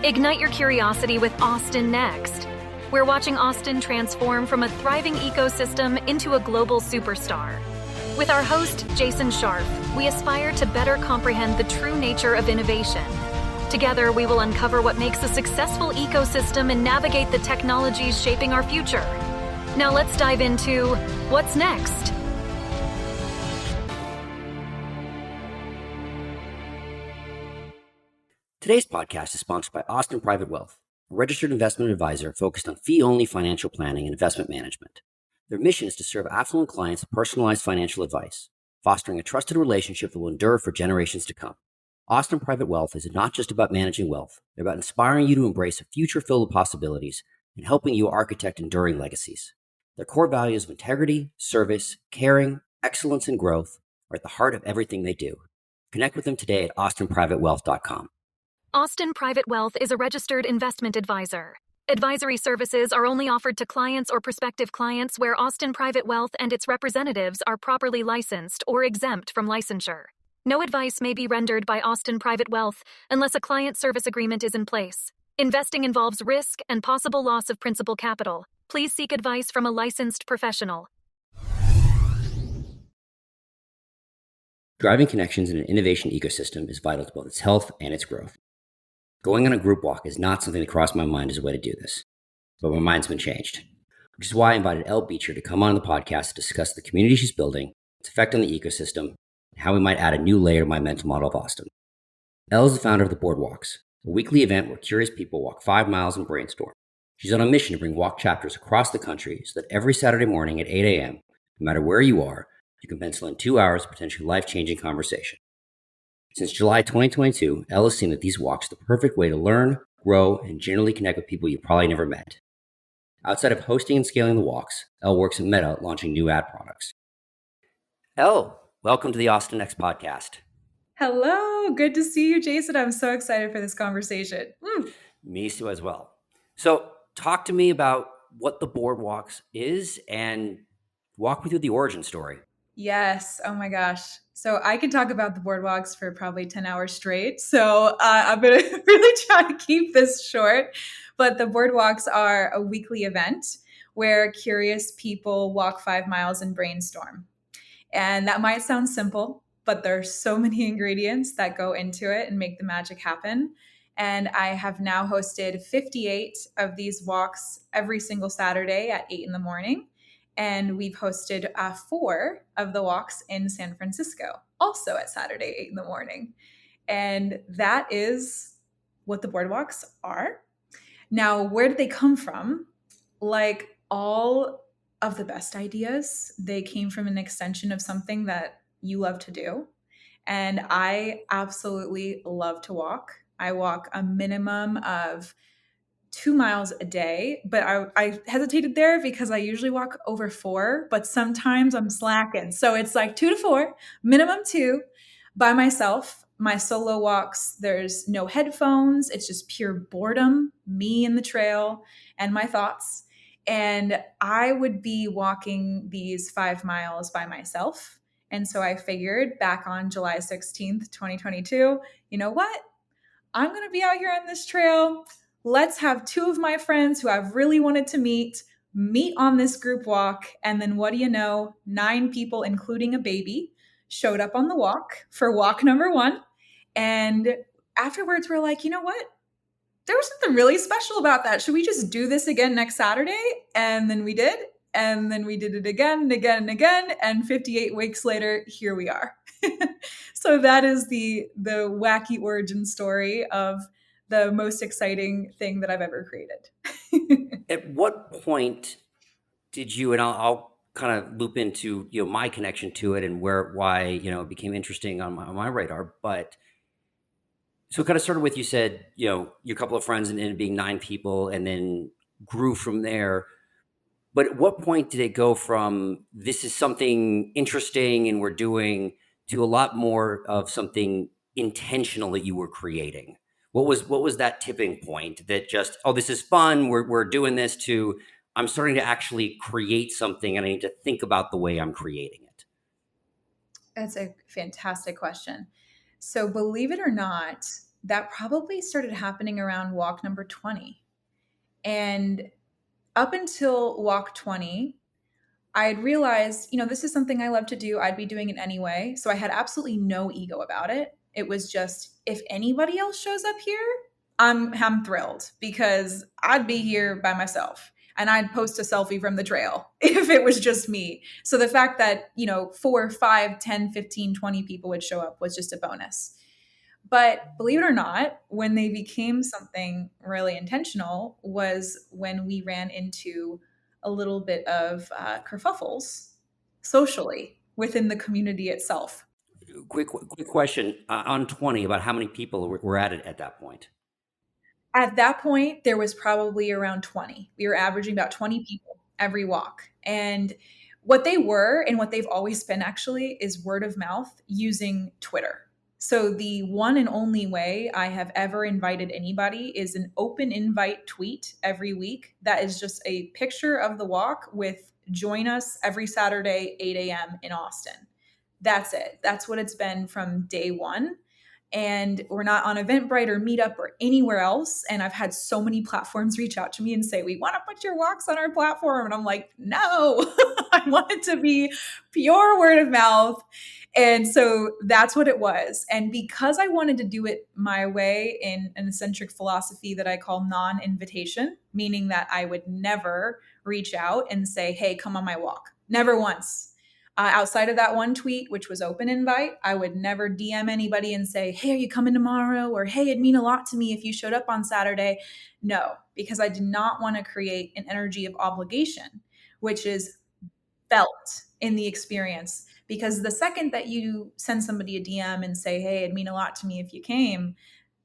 Ignite your curiosity with Austin Next. We're watching Austin transform from a thriving ecosystem into a global superstar. With our host, Jason Scharf, we aspire to better comprehend the true nature of innovation. Together, we will uncover what makes a successful ecosystem and navigate the technologies shaping our future. Now let's dive into what's next. Today's podcast is sponsored by Austin Private Wealth, a registered investment advisor focused on fee-only financial planning and investment management. Their mission is to serve affluent clients with personalized financial advice, fostering a trusted relationship that will endure for generations to come. Austin Private Wealth is not just about managing wealth. They're about inspiring you to embrace a future filled with possibilities and helping you architect enduring legacies. Their core values of integrity, service, caring, excellence, and growth are at the heart of everything they do. Connect with them today at austinprivatewealth.com. Austin Private Wealth is a registered investment advisor. Advisory services are only offered to clients or prospective clients where Austin Private Wealth and its representatives are properly licensed or exempt from licensure. No advice may be rendered by Austin Private Wealth unless a client service agreement is in place. Investing involves risk and possible loss of principal capital. Please seek advice from a licensed professional. Driving connections in an innovation ecosystem is vital to both its health and its growth. Going on a group walk is not something that crossed my mind as a way to do this, but my mind's been changed, which is why I invited Elle Beecher to come on the podcast to discuss the community she's building, its effect on the ecosystem, and how we might add a new layer to my mental model of Austin. Elle is the founder of the Boardwalks, a weekly event where curious people walk 5 miles and brainstorm. She's on a mission to bring walk chapters across the country so that every Saturday morning at 8 a.m., no matter where you are, you can pencil in 2 hours of potentially life-changing conversation. Since July 2022, Elle has seen that these walks are the perfect way to learn, grow, and generally connect with people you probably never met. Outside of hosting and scaling the walks, Elle works at Meta launching new ad products. Elle, welcome to the Austin Next podcast. Hello, good to see you, Jason. I'm so excited for this conversation. Me too as well. So talk to me about what the Boardwalks is and walk me through the origin story. Yes. Oh my gosh. So I can talk about the boardwalks for probably 10 hours straight. So I'm going to really try to keep this short. But the boardwalks are a weekly event where curious people walk 5 miles and brainstorm. And that might sound simple, but there's so many ingredients that go into it and make the magic happen. And I have now hosted 58 of these walks every single Saturday at 8 in the morning. And we've hosted 4 of the walks in San Francisco, also at Saturday, 8 in the morning. And that is what the boardwalks are. Now, where did they come from? Like all of the best ideas, they came from an extension of something that you love to do. And I absolutely love to walk. I walk a minimum of 2 miles a day, but I hesitated there because I usually walk over 4, but sometimes I'm slacking. So it's like 2 to 4, minimum 2 by myself. My solo walks, there's no headphones. It's just pure boredom, me and the trail and my thoughts. And I would be walking these 5 miles by myself. And so I figured back on July 16th, 2022, you know what? I'm going to be out here on this trail. Let's have 2 of my friends who I've really wanted to meet on this group walk. And then what do you know? 9 people, including a baby, showed up on the walk for walk number 1. And afterwards, we're like, you know what? There was something really special about that. Should we just do this again next Saturday? And then we did. And then we did it again and again and again. And 58 weeks later, here we are. So that is the wacky origin story of the most exciting thing that I've ever created. At what point did you, and I'll kind of loop into my connection to it and why it became interesting on my radar, but so it kind of started with, you said your couple of friends and it being 9 people, and then grew from there. But at what point did it go from this is something interesting and we're doing to a lot more of something intentional that you were creating? What was that tipping point that just, oh, this is fun, we're doing this, to I'm starting to actually create something and I need to think about the way I'm creating it? That's a fantastic question. So believe it or not, that probably started happening around walk number 20. And up until walk 20, I had realized, this is something I love to do. I'd be doing it anyway. So I had absolutely no ego about it. It was just, if anybody else shows up here, I'm thrilled because I'd be here by myself and I'd post a selfie from the trail if it was just me. So the fact that, 4, 5, 10, 15, 20 people would show up was just a bonus. But believe it or not, when they became something really intentional was when we ran into a little bit of kerfuffles socially within the community itself. Quick question on 20 about how many people were at it at that point. At that point, there was probably around 20. We were averaging about 20 people every walk. And what they were, and what they've always been actually, is word of mouth using Twitter. So the one and only way I have ever invited anybody is an open invite tweet every week. That is just a picture of the walk with join us every Saturday, 8 a.m. in Austin. That's it. That's what it's been from day one. And we're not on Eventbrite or Meetup or anywhere else. And I've had so many platforms reach out to me and say, we want to put your walks on our platform. And I'm like, no, I want it to be pure word of mouth. And so that's what it was. And because I wanted to do it my way in an eccentric philosophy that I call non-invitation, meaning that I would never reach out and say, hey, come on my walk. Never once. Outside of that one tweet, which was open invite, I would never DM anybody and say, hey, are you coming tomorrow? Or, hey, it'd mean a lot to me if you showed up on Saturday. No, because I did not want to create an energy of obligation, which is felt in the experience. Because the second that you send somebody a DM and say, hey, it'd mean a lot to me if you came,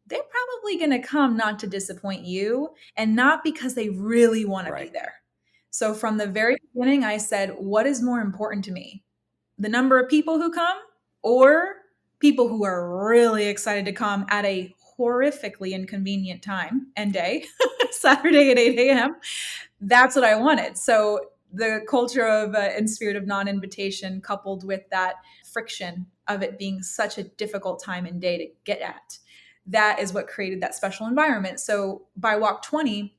they're probably going to come not to disappoint you and not because they really want to be there. So from the very beginning, I said, what is more important to me? The number of people who come or people who are really excited to come at a horrifically inconvenient time and day, Saturday at 8 a.m. That's what I wanted. So the culture of and spirit of non-invitation coupled with that friction of it being such a difficult time and day to get at, that is what created that special environment. So by walk 20,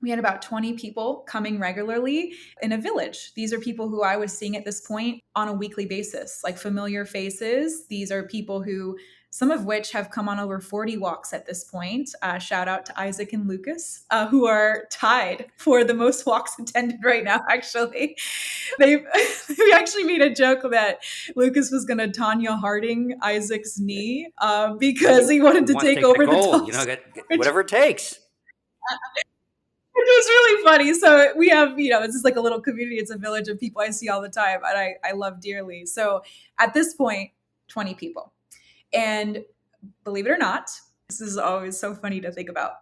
we had about 20 people coming regularly in a village. These are people who I was seeing at this point on a weekly basis, like familiar faces. These are people who, some of which have come on over 40 walks at this point. Shout out to Isaac and Lucas, who are tied for the most walks attended right now, actually. We actually made a joke that Lucas was going to Tanya Harding Isaac's knee because he wanted to take over the gold. Whatever it takes. It was really funny. So we have, this is like a little community. It's a village of people I see all the time and I love dearly. So at this point, 20 people. And believe it or not, this is always so funny to think about.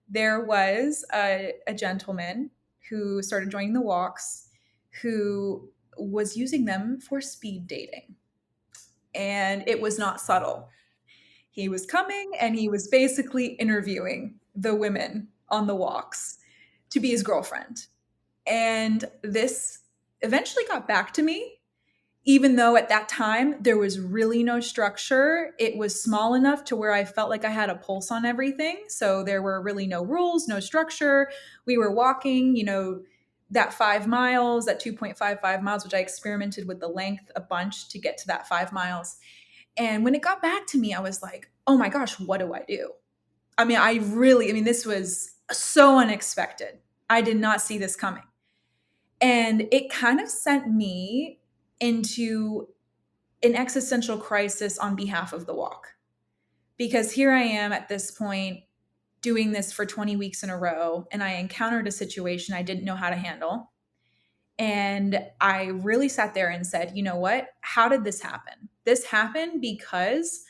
There was a gentleman who started joining the walks who was using them for speed dating. And it was not subtle. He was coming and he was basically interviewing the women on the walks to be his girlfriend. And this eventually got back to me, even though at that time there was really no structure. It was small enough to where I felt like I had a pulse on everything. So there were really no rules, no structure. We were walking, that 5 miles, that 2.55 miles, which I experimented with the length a bunch to get to that 5 miles. And when it got back to me, I was like, oh my gosh, what do I do? This was so unexpected. I did not see this coming. And it kind of sent me into an existential crisis on behalf of the walk. Because here I am at this point doing this for 20 weeks in a row, and I encountered a situation I didn't know how to handle. And I really sat there and said, you know what? How did this happen? This happened because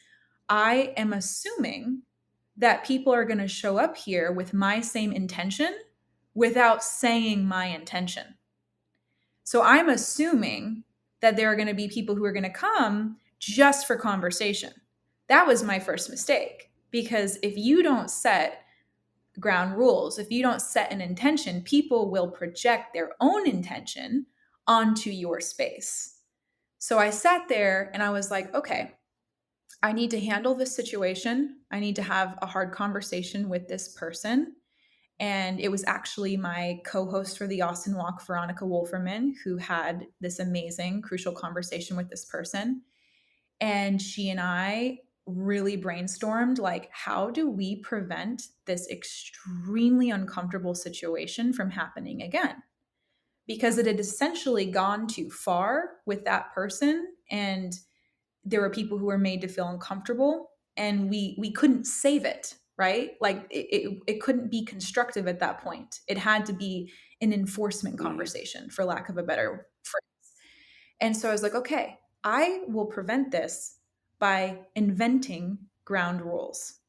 I am assuming that people are going to show up here with my same intention without saying my intention. So I'm assuming that there are going to be people who are going to come just for conversation. That was my first mistake, because if you don't set ground rules, if you don't set an intention, people will project their own intention onto your space. So I sat there and I was like, okay, I need to handle this situation. I need to have a hard conversation with this person. And it was actually my co-host for the Austin Walk, Veronica Wolferman, who had this amazing, crucial conversation with this person. And she and I really brainstormed, like, how do we prevent this extremely uncomfortable situation from happening again? Because it had essentially gone too far with that person, and there were people who were made to feel uncomfortable, and we couldn't save it, right? Like it couldn't be constructive at that point. It had to be an enforcement conversation, for lack of a better phrase. And so I was like, okay, I will prevent this by inventing ground rules.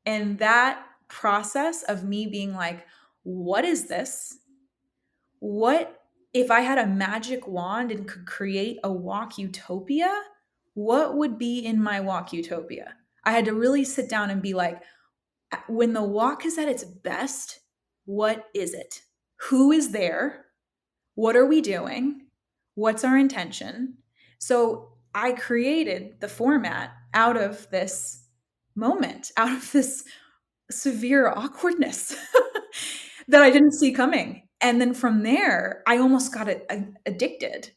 And that process of me being like, what is this? What if I had a magic wand and could create a walk utopia? What would be in my walk utopia? I had to really sit down and be like, when the walk is at its best, what is it? Who is there? What are we doing? What's our intention? So I created the format out of this moment, out of this severe awkwardness that I didn't see coming. And then from there, I almost got addicted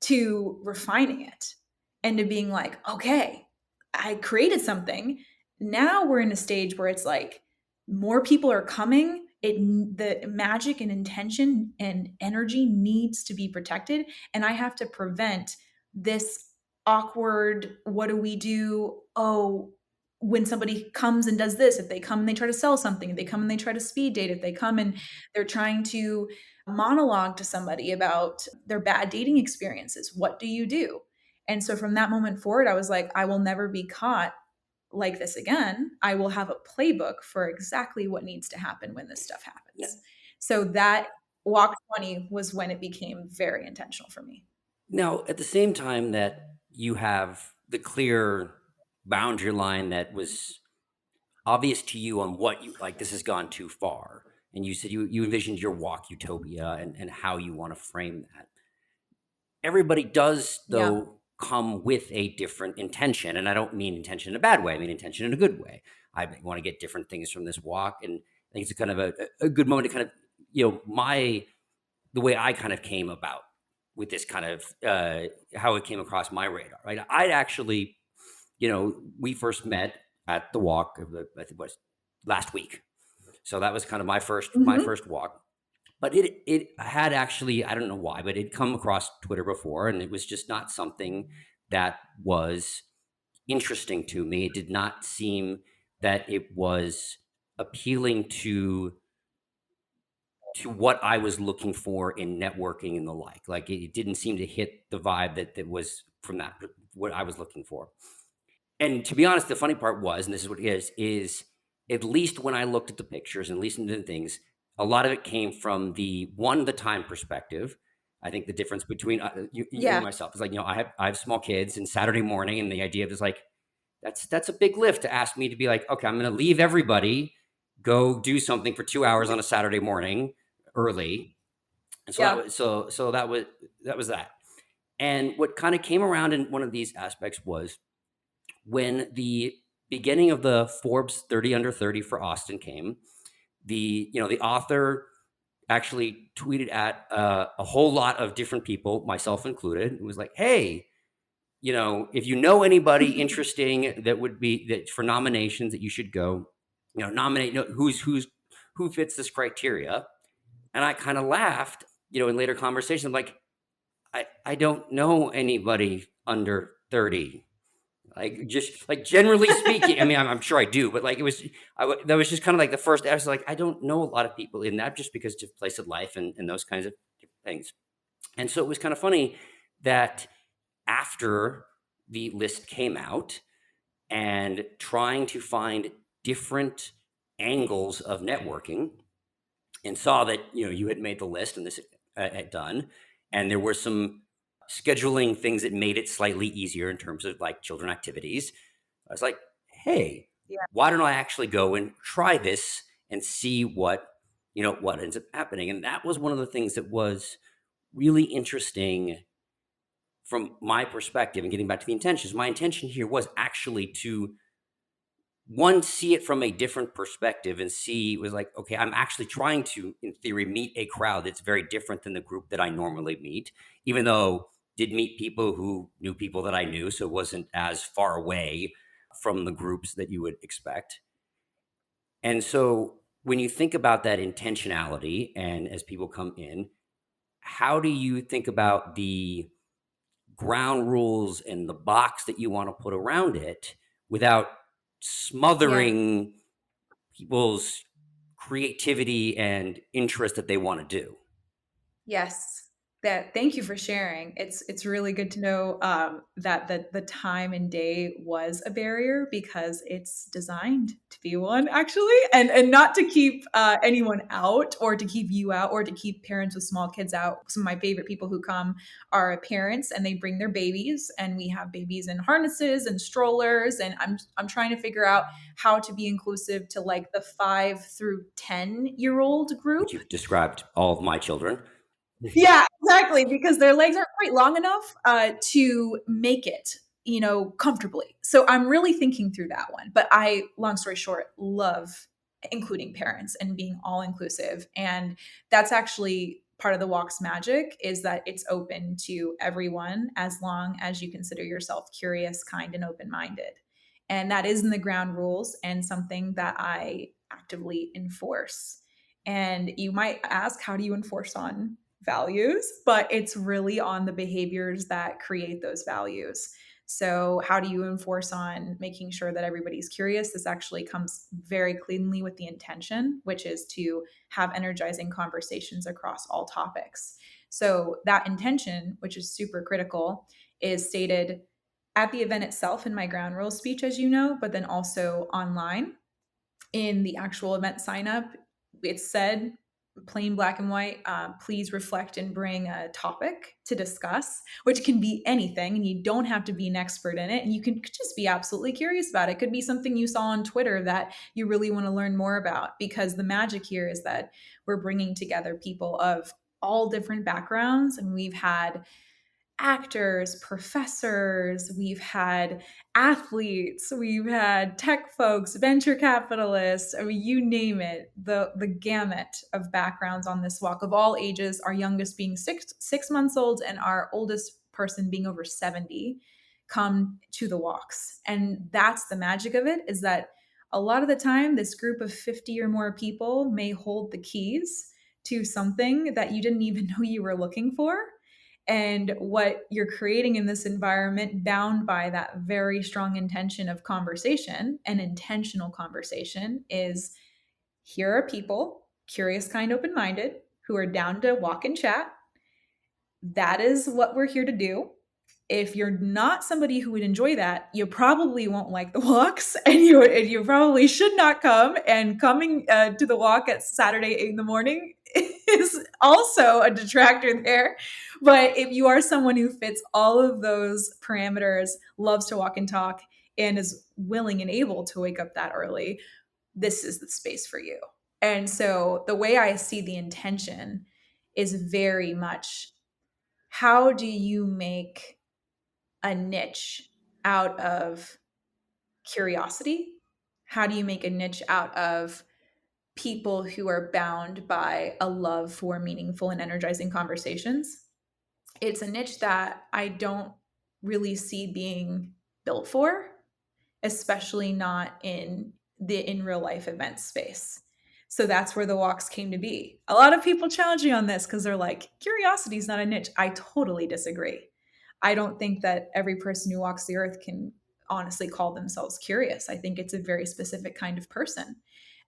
to refining it and to being like, okay, I created something. Now we're in a stage where it's like more people are coming. The magic and intention and energy needs to be protected. And I have to prevent this awkward, what do we do? Oh, when somebody comes and does this, if they come and they try to sell something, if they come and they try to speed date, if they come and they're trying to monologue to somebody about their bad dating experiences, what do you do? And so from that moment forward, I was like, I will never be caught like this again. I will have a playbook for exactly what needs to happen when this stuff happens. Yeah. So that walk 20 was when it became very intentional for me. Now, at the same time that you have the clear boundary line that was obvious to you on what you like, this has gone too far. And you said you envisioned your walk utopia and how you want to frame that. Everybody does, though, come with a different intention. And I don't mean intention in a bad way. I mean intention in a good way. I want to get different things from this walk. And I think it's kind of a good moment to kind of, the way I kind of came about with this kind of, how it came across my radar, right? I'd actually, we first met at the walk of I think it was last week. So that was kind of my first walk. But it had actually, I don't know why, but it'd come across Twitter before, and it was just not something that was interesting to me. It did not seem that it was appealing to what I was looking for in networking and the like. Like it didn't seem to hit the vibe that was from that, what I was looking for. And to be honest, the funny part was, and this is what it is at least when I looked at the pictures and listened to the things, a lot of it came from the time perspective. I think the difference between you and myself is like, I have small kids, and Saturday morning, and the idea of is like, that's a big lift to ask me to be like, okay, I'm going to leave everybody, go do something for 2 hours on a Saturday morning early. And so that was that. And what kind of came around in one of these aspects was when the beginning of the Forbes 30 under 30 for Austin came, the author actually tweeted at a whole lot of different people, myself included. It was like, hey, if you know anybody interesting that would be that for nominations, that you should go, nominate who fits this criteria. And I kind of laughed, in later conversations. I'm like, I don't know anybody under 30. Like, just like generally speaking, I mean, I'm sure I do, but like that was just kind of like the first. I was like, I don't know a lot of people in that, just because of place of life and those kinds of things. And so it was kind of funny that after the list came out and trying to find different angles of networking, and saw that you had made the list and this had done, and there were some scheduling things that made it slightly easier in terms of like children activities. I was like, hey, why don't I actually go and try this and see what ends up happening? And that was one of the things that was really interesting from my perspective, and getting back to the intentions, my intention here was actually to one, see it from a different perspective and see was like, okay, I'm actually trying to, in theory, meet a crowd that's very different than the group that I normally meet, even though did meet people who knew people that I knew, so it wasn't as far away from the groups that you would expect. And so when you think about that intentionality and as people come in, how do you think about the ground rules and the box that you want to put around it without Yeah. smothering people's creativity and interest that they want to do? Yes. That thank you for sharing. It's really good to know that the time and day was a barrier because it's designed to be one actually, and not to keep anyone out or to keep you out or to keep parents with small kids out. Some of my favorite people who come are parents and they bring their babies, and we have babies in harnesses and strollers, and I'm trying to figure out how to be inclusive to like the 5 through 10-year-old Which group. you've described all of my children. Yeah, exactly, because their legs aren't quite long enough to make it, comfortably. So I'm really thinking through that one. But long story short, love including parents and being all inclusive. And that's actually part of the walk's magic is that it's open to everyone as long as you consider yourself curious, kind, and open-minded. And that is in the ground rules and something that I actively enforce. And you might ask, how do you enforce on values? But it's really on the behaviors that create those values. So, how do you enforce on making sure that everybody's curious? This actually comes very cleanly with the intention, which is to have energizing conversations across all topics. So, that intention, which is super critical, is stated at the event itself in my ground rules speech, as you know, but then also online in the actual event sign up. It's said plain black and white, please reflect and bring a topic to discuss, which can be anything, and you don't have to be an expert in it, and you can just be absolutely curious about it. It could be something you saw on Twitter that you really want to learn more about, because the magic here is that we're bringing together people of all different backgrounds, and we've had actors, professors, we've had athletes, we've had tech folks, venture capitalists, I mean, you name it, the gamut of backgrounds on this walk of all ages, our youngest being 6 months old and our oldest person being over 70 come to the walks. And that's the magic of it, is that a lot of the time this group of 50 or more people may hold the keys to something that you didn't even know you were looking for. And what you're creating in this environment, bound by that very strong intention of conversation and intentional conversation, is here are people, curious, kind, open minded, who are down to walk and chat. That is what we're here to do. If you're not somebody who would enjoy that, you probably won't like the walks, and you probably should not come. And coming to the walk at Saturday 8 in the morning is also a detractor there. But if you are someone who fits all of those parameters, loves to walk and talk, and is willing and able to wake up that early, this is the space for you. And so the way I see the intention is very much, how do you make a niche out of curiosity? How do you make a niche out of people who are bound by a love for meaningful and energizing conversations? It's a niche that I don't really see being built for, especially not in the in real life event space. So that's where the walks came to be. A lot of people challenge me on this because they're like, curiosity is not a niche. I totally disagree. I don't think that every person who walks the earth can honestly call themselves curious. I think it's a very specific kind of person.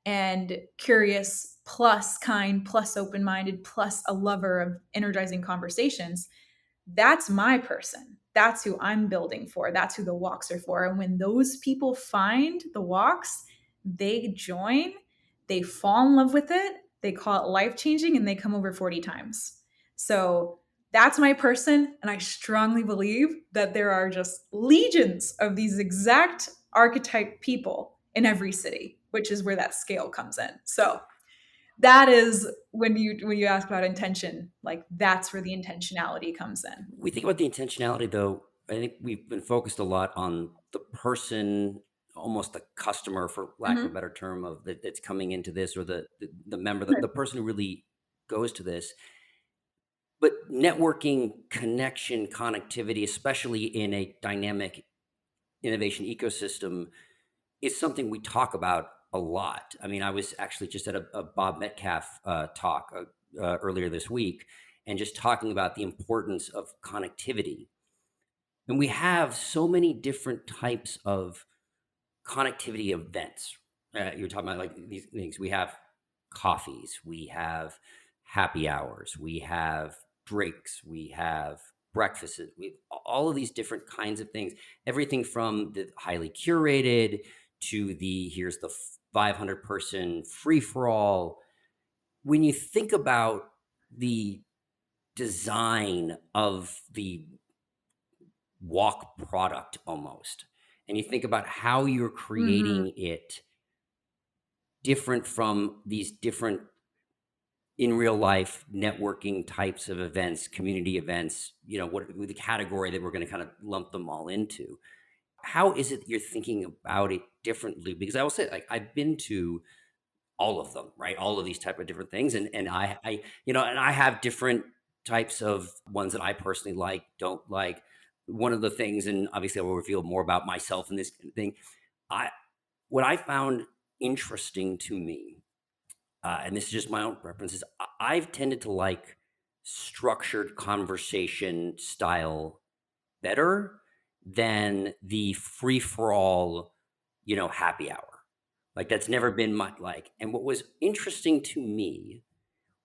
And curious plus kind plus open minded plus a lover of energizing conversations, that's my person. That's who I'm building for. That's who the walks are for. And when those people find the walks, they join, they fall in love with it, they call it life changing, and they come over 40 times. So that's my person. And I strongly believe that there are just legions of these exact archetype people in every city, which is where that scale comes in. So That is when you ask about intention, like that's where the intentionality comes in. We think about the intentionality, though. I think we've been focused a lot on the person, almost the customer, for lack of a Mhm. better term, of that's coming into this, or the member, the person who really goes to this. But networking, connection, connectivity, especially in a dynamic innovation ecosystem, is something we talk about a lot. I mean, I was actually just at a Bob Metcalf talk earlier this week, and just talking about the importance of connectivity. And we have so many different types of connectivity events. You're talking about like these things. We have coffees, we have happy hours, we have drinks, we have breakfasts, we all of these different kinds of things. Everything from the highly curated to the here's the 500 person free for all. When you think about the design of the walk product almost, and you think about how you're Mhm. creating it different from these different in real life networking types of events, community events, what the category that we're going to kind of lump them all into. How is it that you're thinking about it differently? Because I will say, like, I've been to all of them, right? All of these type of different things. And and I have different types of ones that I personally like, don't like. One of the things, and obviously I will reveal more about myself in this thing. I What I found interesting to me, and this is just my own preferences, I've tended to like structured conversation style better than the free for all, happy hour. Like that's never been my like. And what was interesting to me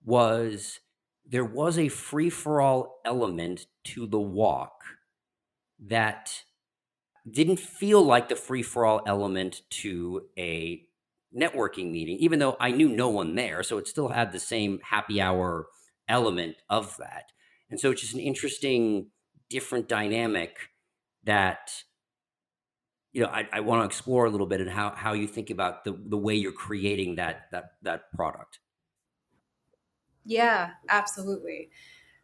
was there was a free for all element to the walk that didn't feel like the free for all element to a networking meeting, even though I knew no one there. So it still had the same happy hour element of that. And so it's just an interesting, different dynamic that, I want to explore a little bit, and how you think about the way you're creating that product. Yeah, absolutely.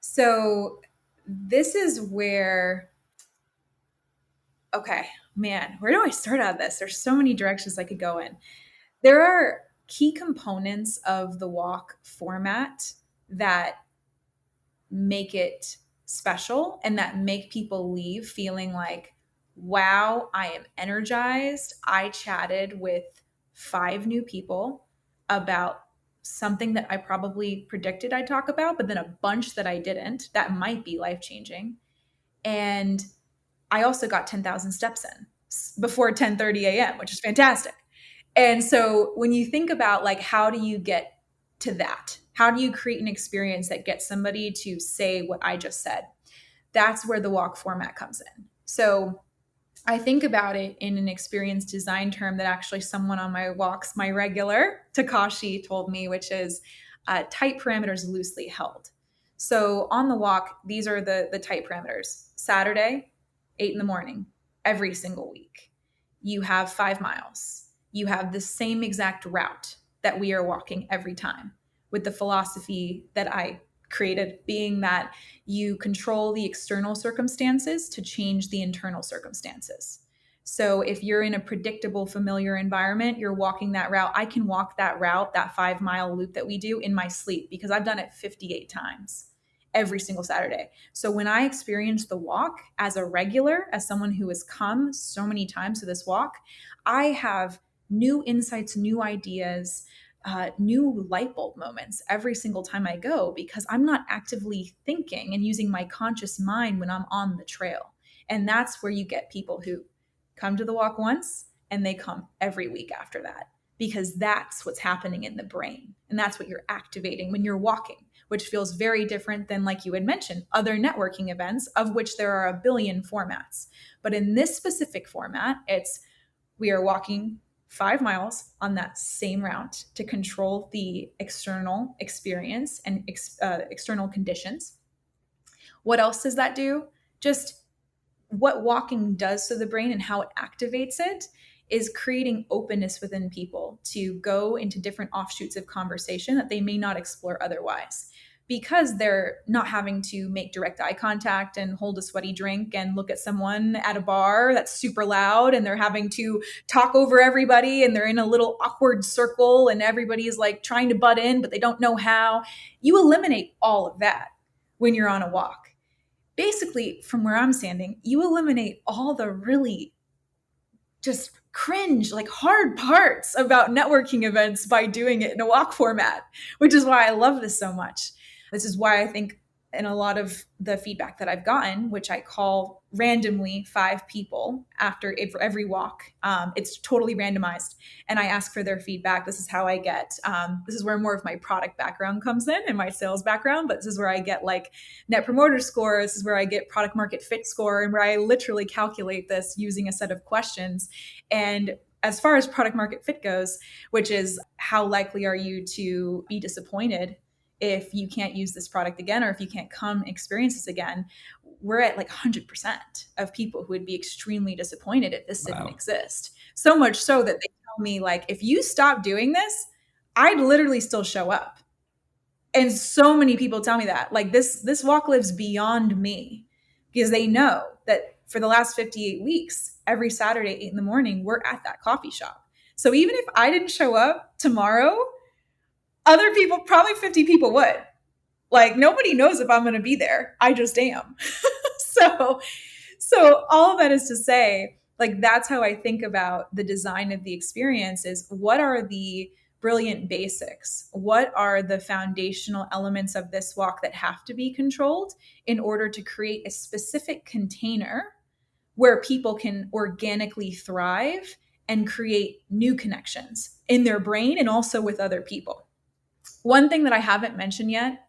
So this is where, okay, man, where do I start on this? There's so many directions I could go in. There are key components of the walk format that make it special and that make people leave feeling like, wow, I am energized. I chatted with 5 new people about something that I probably predicted I'd talk about, but then a bunch that I didn't, that might be life changing. And I also got 10,000 steps in before 10:30 a.m., which is fantastic. And so when you think about like how do you get to that? How do you create an experience that gets somebody to say what I just said? That's where the walk format comes in. So I think about it in an experience design term that actually someone on my walks, my regular Takashi, told me, which is tight parameters loosely held. So on the walk, these are the tight parameters. Saturday, 8 in the morning, every single week. You have 5 miles. You have the same exact route that we are walking every time, with the philosophy that I created being that you control the external circumstances to change the internal circumstances. So if you're in a predictable, familiar environment, you're walking that route. I can walk that route, that 5 mile loop that we do in my sleep because I've done it 58 times every single Saturday. So when I experience the walk as a regular, as someone who has come so many times to this walk, I have new insights, new ideas, new light bulb moments every single time I go because I'm not actively thinking and using my conscious mind when I'm on the trail. And that's where you get people who come to the walk once and they come every week after that because that's what's happening in the brain. And that's what you're activating when you're walking, which feels very different than, like you had mentioned, other networking events, of which there are a billion formats. But in this specific format, it's we are walking 5 miles on that same route to control the external experience and external conditions. What else does that do? Just what walking does to the brain and how it activates it is creating openness within people to go into different offshoots of conversation that they may not explore otherwise, because they're not having to make direct eye contact and hold a sweaty drink and look at someone at a bar that's super loud, and they're having to talk over everybody, and they're in a little awkward circle and everybody is like trying to butt in, but they don't know how. You eliminate all of that when you're on a walk. Basically, from where I'm standing, you eliminate all the really just cringe, like hard parts about networking events by doing it in a walk format, which is why I love this so much. This is why I think in a lot of the feedback that I've gotten, which I call randomly 5 people after every walk, it's totally randomized. And I ask for their feedback. This is how I get, this is where more of my product background comes in and my sales background, but this is where I get like net promoter score. This is where I get product market fit score, and where I literally calculate this using a set of questions. And as far as product market fit goes, which is how likely are you to be disappointed if you can't use this product again, or if you can't come experience this again, we're at like 100% of people who would be extremely disappointed if this didn't exist. So much so that they tell me, like, if you stop doing this, I'd literally still show up. And so many people tell me that, like, this walk lives beyond me, because they know that for the last 58 weeks, every Saturday, 8 in the morning, we're at that coffee shop. So even if I didn't show up tomorrow, other people, probably 50 people would. Like, nobody knows if I'm going to be there. I just am. So all of that is to say, like, that's how I think about the design of the experience is, what are the brilliant basics? What are the foundational elements of this walk that have to be controlled in order to create a specific container where people can organically thrive and create new connections in their brain and also with other people? One thing that I haven't mentioned yet,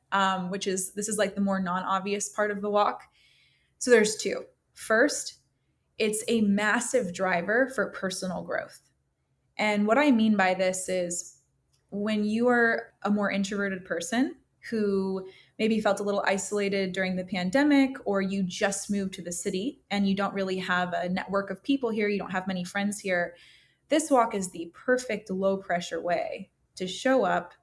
which is, this is like the more non-obvious part of the walk. So there's 2. First, it's a massive driver for personal growth. And what I mean by this is, when you are a more introverted person who maybe felt a little isolated during the pandemic, or you just moved to the city and you don't really have a network of people here, you don't have many friends here, this walk is the perfect low pressure way to show up,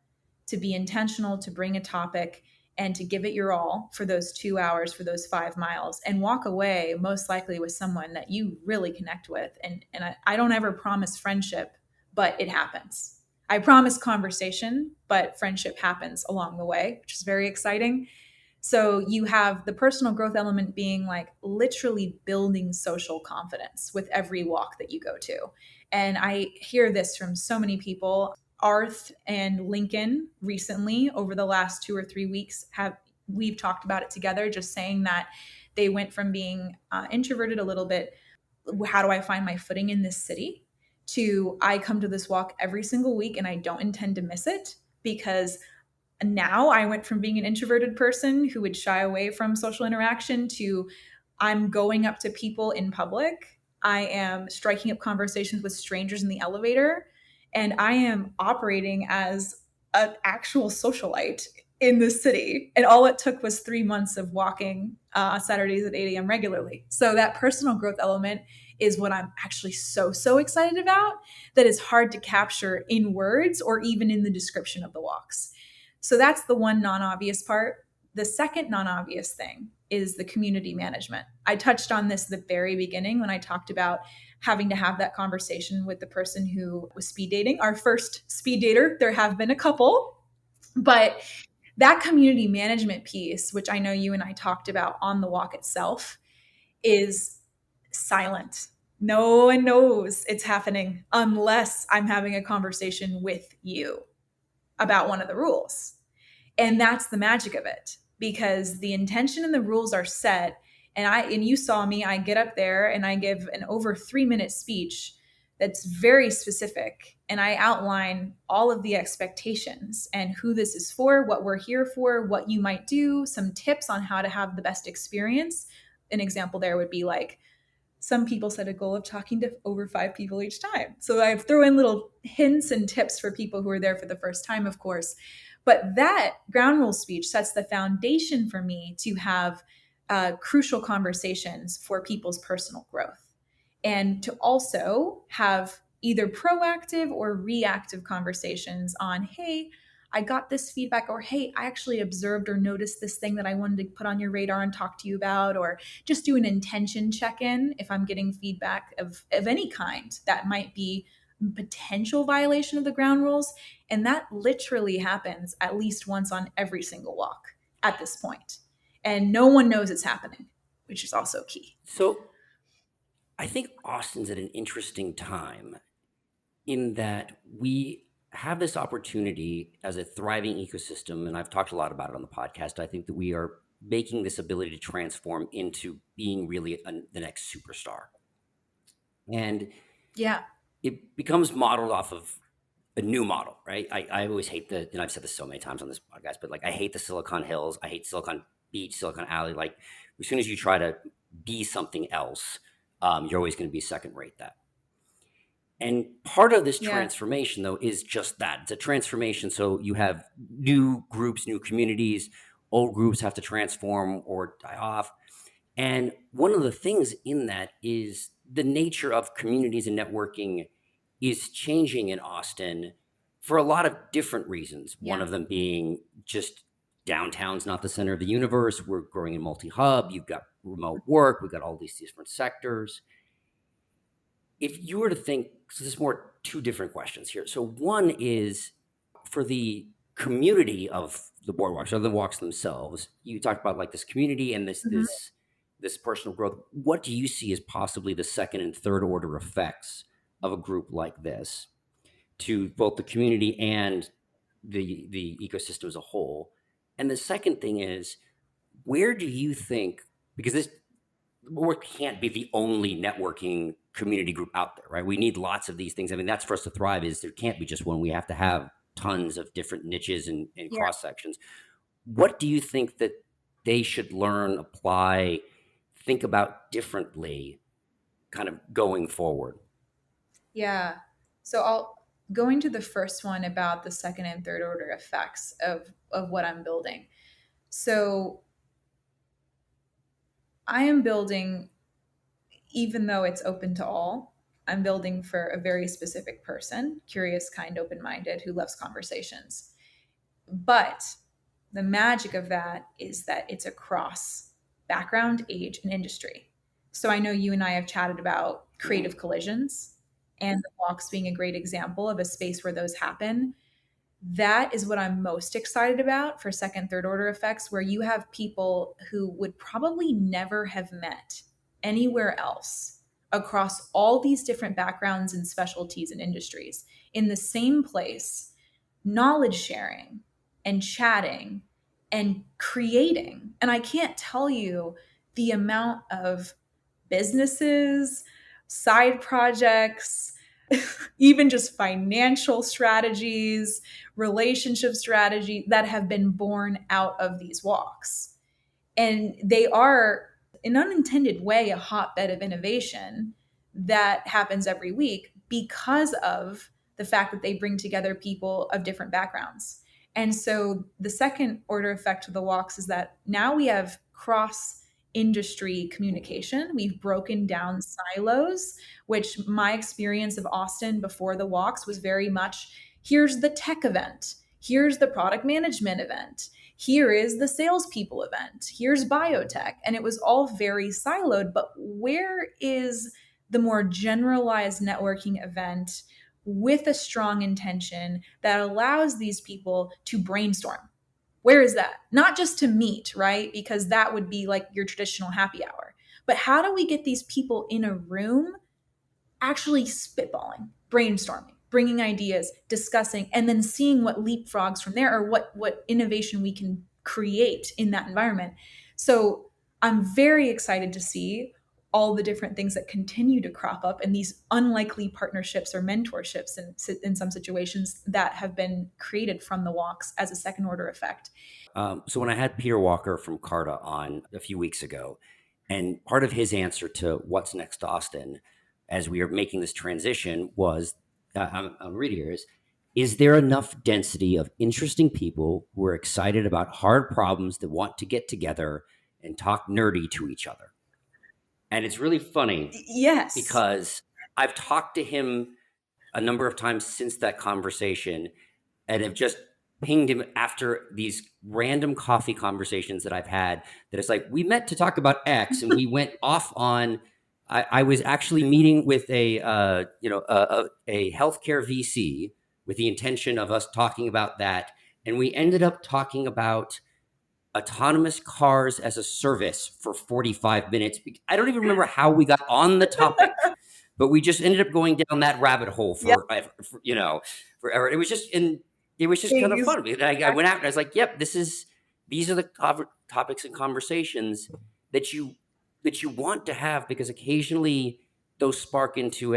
to be intentional, to bring a topic, and to give it your all for those 2 hours, for those 5 miles, and walk away most likely with someone that you really connect with. And I don't ever promise friendship, but it happens. I promise conversation, but friendship happens along the way, which is very exciting. So you have the personal growth element being like literally building social confidence with every walk that you go to. And I hear this from so many people. Arth and Lincoln recently, over the last 2 or 3 weeks, we've talked about it together, just saying that they went from being introverted a little bit, how do I find my footing in this city, to I come to this walk every single week and I don't intend to miss it, because now I went from being an introverted person who would shy away from social interaction to I'm going up to people in public. I am striking up conversations with strangers in the elevator. And I am operating as an actual socialite in this city. And all it took was 3 months of walking Saturdays at 8 a.m. regularly. So that personal growth element is what I'm actually so excited about, that is hard to capture in words or even in the description of the walks. So that's the one non-obvious part. The second non-obvious thing is the community management. I touched on this at the very beginning when I talked about having to have that conversation with the person who was speed dating, our first speed dater. There have been a couple, but that community management piece, which I know you and I talked about on the walk itself, is silent. No one knows it's happening unless I'm having a conversation with you about one of the rules. And that's the magic of it, because the intention and the rules are set. And you saw me, I get up there and I give an over 3-minute speech that's very specific. And I outline all of the expectations and who this is for, what we're here for, what you might do, some tips on how to have the best experience. An example there would be like, some people set a goal of talking to over 5 people each time. So I throw in little hints and tips for people who are there for the first time, of course. But that ground rule speech sets the foundation for me to have crucial conversations for people's personal growth, and to also have either proactive or reactive conversations on, hey, I got this feedback, or hey, I actually observed or noticed this thing that I wanted to put on your radar and talk to you about, or just do an intention check-in if I'm getting feedback of any kind that might be potential violation of the ground rules. And that literally happens at least once on every single walk at this point. And no one knows it's happening, which is also key. So I think Austin's at an interesting time in that we have this opportunity as a thriving ecosystem, and I've talked a lot about it on the podcast. I think that we are making this ability to transform into being really the next superstar. And yeah, it becomes modeled off of a new model, right? I always hate and I've said this so many times on this podcast, but like I hate the Silicon Hills, I hate Silicon Beach, Silicon Alley. Like as soon as you try to be something else, you're always going to be second rate that. And part of this transformation, though, is just that. It's a transformation. So you have new groups, new communities, old groups have to transform or die off. And one of the things in that is the nature of communities and networking is changing in Austin for a lot of different reasons. One of them being just downtown's not the center of the universe. We're growing in multi-hub. You've got remote work. We've got all these different sectors. If you were to think, so there's more two different questions here. So one is for the community of the boardwalks or the walks themselves. You talked about like this community and this personal growth. What do you see as possibly the second and third order effects of a group like this to both the community and the ecosystem as a whole? And the second thing is, where do you think, because this work can't be the only networking community group out there, right? We need lots of these things. I mean, that's for us to thrive is there can't be just one. We have to have tons of different niches and cross sections. What do you think that they should learn, apply, think about differently kind of going forward? Yeah. So going to the first one about the second and third order effects of what I'm building. So I am building, even though it's open to all, I'm building for a very specific person, curious, kind, open-minded, who loves conversations. But the magic of that is that it's across background, age, and industry. So I know you and I have chatted about creative collisions, and the walks being a great example of a space where those happen. That is what I'm most excited about for second, third order effects, where you have people who would probably never have met anywhere else across all these different backgrounds and specialties and industries in the same place, knowledge sharing and chatting and creating. And I can't tell you the amount of businesses, side projects, even just financial strategies, relationship strategy that have been born out of these walks. And they are, in an unintended way, a hotbed of innovation that happens every week because of the fact that they bring together people of different backgrounds. And so the second order effect of the walks is that now we have cross industry communication. We've broken down silos, which my experience of Austin before the walks was very much, here's the tech event, here's the product management event, here is the salespeople event, here's biotech. And it was all very siloed, but where is the more generalized networking event with a strong intention that allows these people to brainstorm? Where is that? Not just to meet, right? Because that would be like your traditional happy hour. But how do we get these people in a room actually spitballing, brainstorming, bringing ideas, discussing, and then seeing what leapfrogs from there, or what innovation we can create in that environment? So I'm very excited to see all the different things that continue to crop up and these unlikely partnerships or mentorships in some situations that have been created from the walks as a second order effect. So when I had Peter Walker from Carta on a few weeks ago, and part of his answer to what's next to Austin as we are making this transition was, I'll read here, is there enough density of interesting people who are excited about hard problems that want to get together and talk nerdy to each other? And it's really funny. Yes. Because I've talked to him a number of times since that conversation and have just pinged him after these random coffee conversations that I've had, that it's like, we met to talk about X and we went off on, I was actually meeting with a healthcare VC with the intention of us talking about that. And we ended up talking about autonomous cars as a service for 45 minutes. I don't even remember how we got on the topic, but we just ended up going down that rabbit hole for forever. It was just kind of fun. I went out and I was like, "Yep, these are the topics and conversations that you want to have, because occasionally those spark into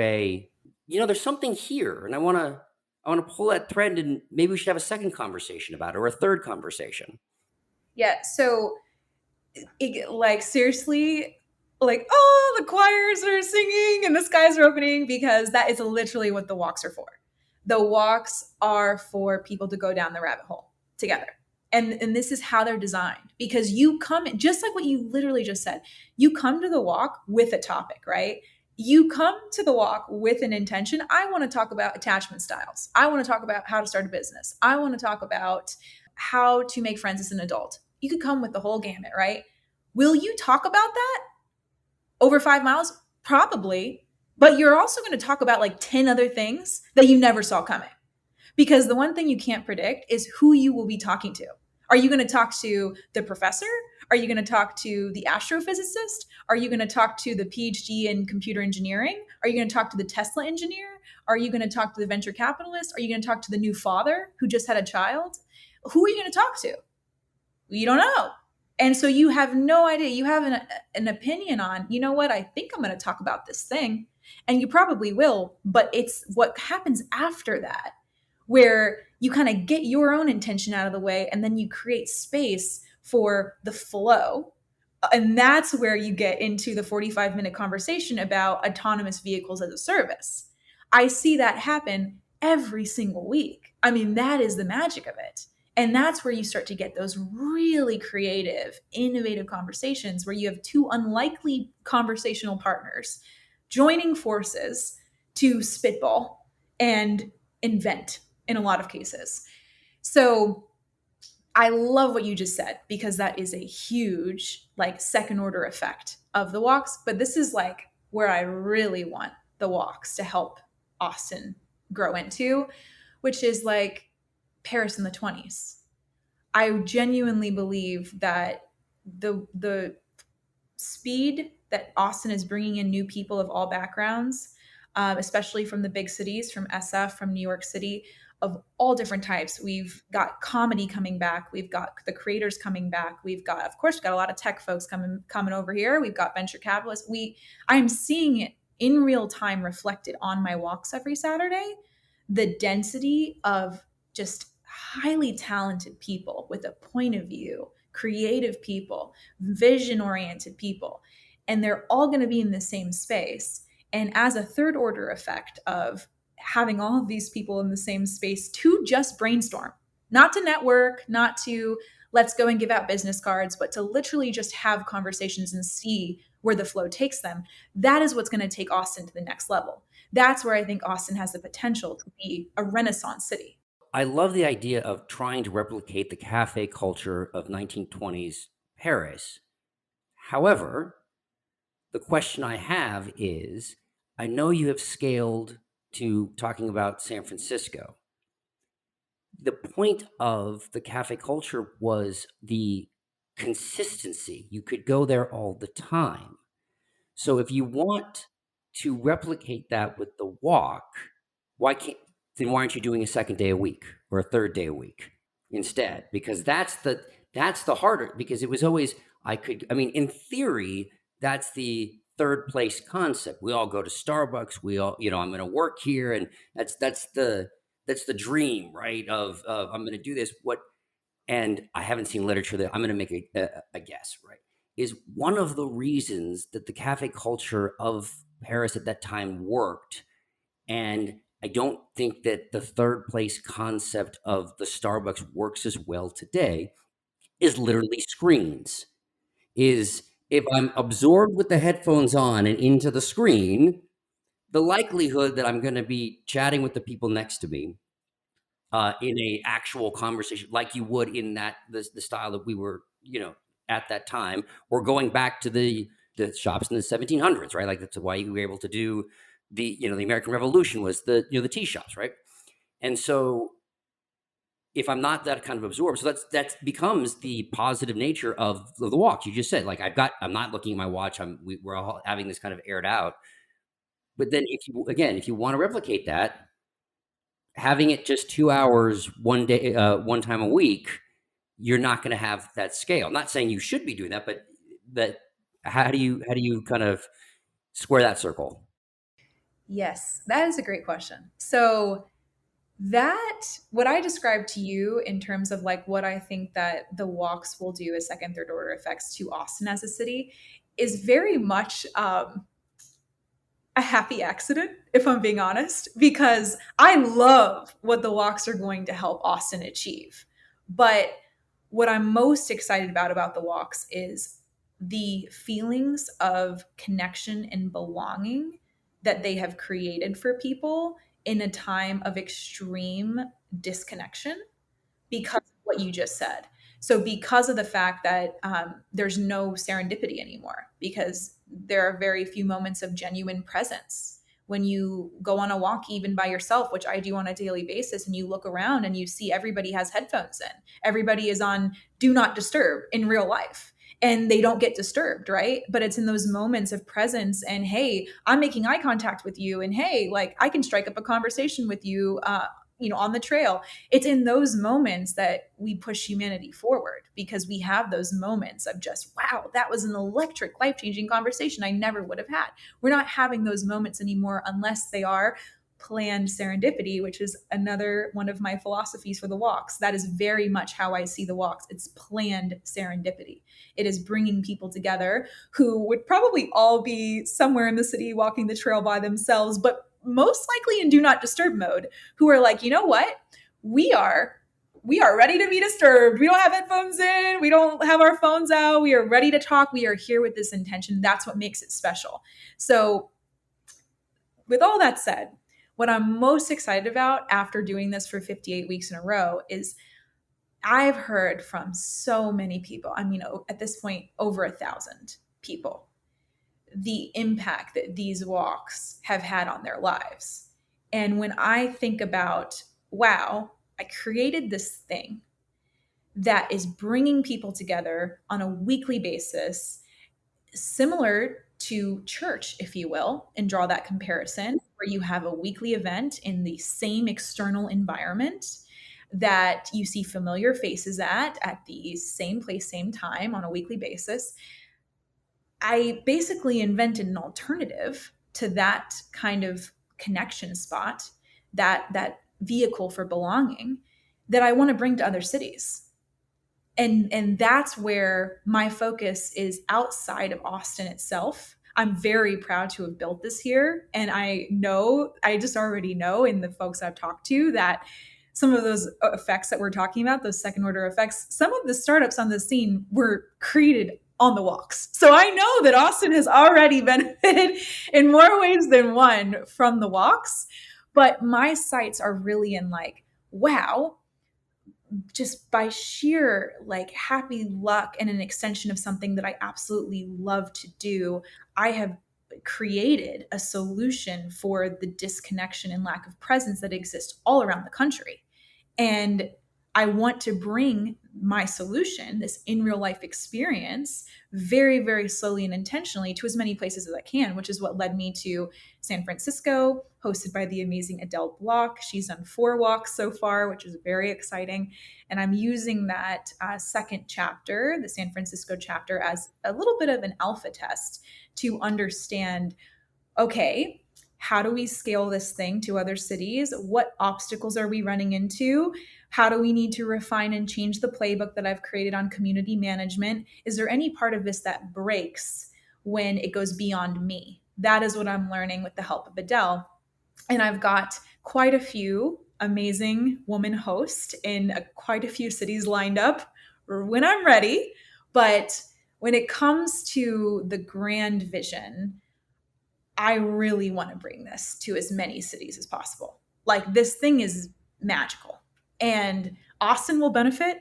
there's something here, and I want to pull that thread, and maybe we should have a second conversation about it, or a third conversation." Yeah. So, seriously, oh, the choirs are singing and the skies are opening, because that is literally what the walks are for. The walks are for people to go down the rabbit hole together. And this is how they're designed, because you come, just like what you literally just said, you come to the walk with a topic, right? You come to the walk with an intention. I want to talk about attachment styles. I want to talk about how to start a business. I want to talk about how to make friends as an adult. You could come with the whole gamut, right? Will you talk about that over 5 miles? Probably. But you're also going to talk about 10 other things that you never saw coming. Because the one thing you can't predict is who you will be talking to. Are you going to talk to the professor? Are you going to talk to the astrophysicist? Are you going to talk to the PhD in computer engineering? Are you going to talk to the Tesla engineer? Are you going to talk to the venture capitalist? Are you going to talk to the new father who just had a child? Who are you going to talk to? You don't know. And so you have no idea. You have an opinion on, you know what, I think I'm going to talk about this thing. And you probably will, but it's what happens after that, where you kind of get your own intention out of the way, and then you create space for the flow. And that's where you get into the 45-minute conversation about autonomous vehicles as a service. I see that happen every single week. I mean, that is the magic of it. And that's where you start to get those really creative, innovative conversations where you have two unlikely conversational partners joining forces to spitball and invent in a lot of cases. So I love what you just said, because that is a huge second order effect of the walks. But this is where I really want the walks to help Austin grow into, which is Paris in the 20s. I genuinely believe that the speed that Austin is bringing in new people of all backgrounds, especially from the big cities, from SF, from New York City, of all different types. We've got comedy coming back. We've got the creators coming back. We've got, of course, a lot of tech folks coming over here. We've got venture capitalists. I'm seeing it in real time reflected on my walks every Saturday, the density of just highly talented people with a point of view, creative people, vision-oriented people, and they're all going to be in the same space. And as a third order effect of having all of these people in the same space to just brainstorm, not to network, not to let's go and give out business cards, but to literally just have conversations and see where the flow takes them, that is what's going to take Austin to the next level. That's where I think Austin has the potential to be a Renaissance city. I love the idea of trying to replicate the cafe culture of 1920s Paris. However, the question I have is, I know you have scaled to talking about San Francisco. The point of the cafe culture was the consistency. You could go there all the time. So if you want to replicate that with the walk, why aren't you doing a second day a week or a third day a week instead? Because that's the harder, because it was always, in theory, that's the third place concept. We all go to Starbucks. We all, I'm going to work here, and that's the dream, right? Of I'm going to do this. And I haven't seen literature that I'm going to make a guess, right? Is one of the reasons that the cafe culture of Paris at that time worked. And I don't think that the third place concept of the Starbucks works as well today, is literally screens. Is if I'm absorbed with the headphones on and into the screen, the likelihood that I'm going to be chatting with the people next to me in a actual conversation, like you would in the style that we were, at that time, or going back to the shops in the 1700s, right? Like that's why you were able to do the American Revolution was the tea shops, right? And so if I'm not that kind of absorbed, so that becomes the positive nature of the walks. You just said, like, I'm not looking at my watch. We're all having this kind of aired out. But then if you want to replicate that, having it just 2 hours one day, one time a week, you're not going to have that scale. I'm not saying you should be doing that, but that how do you kind of square that circle? Yes, that is a great question. So that what I described to you in terms of like what I think that the walks will do as second, third order effects to Austin as a city is very much a happy accident, if I'm being honest, because I love what the walks are going to help Austin achieve. But what I'm most excited about the walks is the feelings of connection and belonging that they have created for people in a time of extreme disconnection because of what you just said. So, because of the fact that there's no serendipity anymore, because there are very few moments of genuine presence. When you go on a walk, even by yourself, which I do on a daily basis, and you look around and you see everybody has headphones in, everybody is on do not disturb in real life. And they don't get disturbed, right? But it's in those moments of presence and, hey, I'm making eye contact with you. And hey, like I can strike up a conversation with you, on the trail. It's in those moments that we push humanity forward because we have those moments of just, wow, that was an electric, life-changing conversation I never would have had. We're not having those moments anymore unless they are planned serendipity, which is another one of my philosophies for the walks. That is very much how I see the walks. It's planned serendipity. It is bringing people together who would probably all be somewhere in the city walking the trail by themselves, but most likely in do not disturb mode, who are like, you know what? We are ready to be disturbed. We don't have headphones in. We don't have our phones out. We are ready to talk. We are here with this intention. That's what makes it special. So with all that said, what I'm most excited about after doing this for 58 weeks in a row is I've heard from so many people. I mean, at this point, over 1,000 people, the impact that these walks have had on their lives. And when I think about, wow, I created this thing that is bringing people together on a weekly basis, similar to church, if you will, and draw that comparison where you have a weekly event in the same external environment that you see familiar faces at the same place, same time on a weekly basis. I basically invented an alternative to that kind of connection spot, that vehicle for belonging that I want to bring to other cities. And that's where my focus is outside of Austin itself. I'm very proud to have built this here. And I just already know in the folks I've talked to that some of those effects that we're talking about, those second order effects, some of the startups on the scene were created on the walks. So I know that Austin has already benefited in more ways than one from the walks. But my sights are really in like, wow, just by sheer like happy luck and an extension of something that I absolutely love to do, I have created a solution for the disconnection and lack of presence that exists all around the country. And I want to bring my solution, this in real life experience, very, very slowly and intentionally to as many places as I can, which is what led me to San Francisco, hosted by the amazing Elle Beecher. She's done 4 walks so far, which is very exciting. And I'm using that second chapter, the San Francisco chapter, as a little bit of an alpha test to understand, okay, how do we scale this thing to other cities? What obstacles are we running into? How do we need to refine and change the playbook that I've created on community management? Is there any part of this that breaks when it goes beyond me? That is what I'm learning with the help of Adele. And I've got quite a few amazing woman hosts in quite a few cities lined up when I'm ready. But when it comes to the grand vision, I really want to bring this to as many cities as possible. Like, this thing is magical, and Austin will benefit,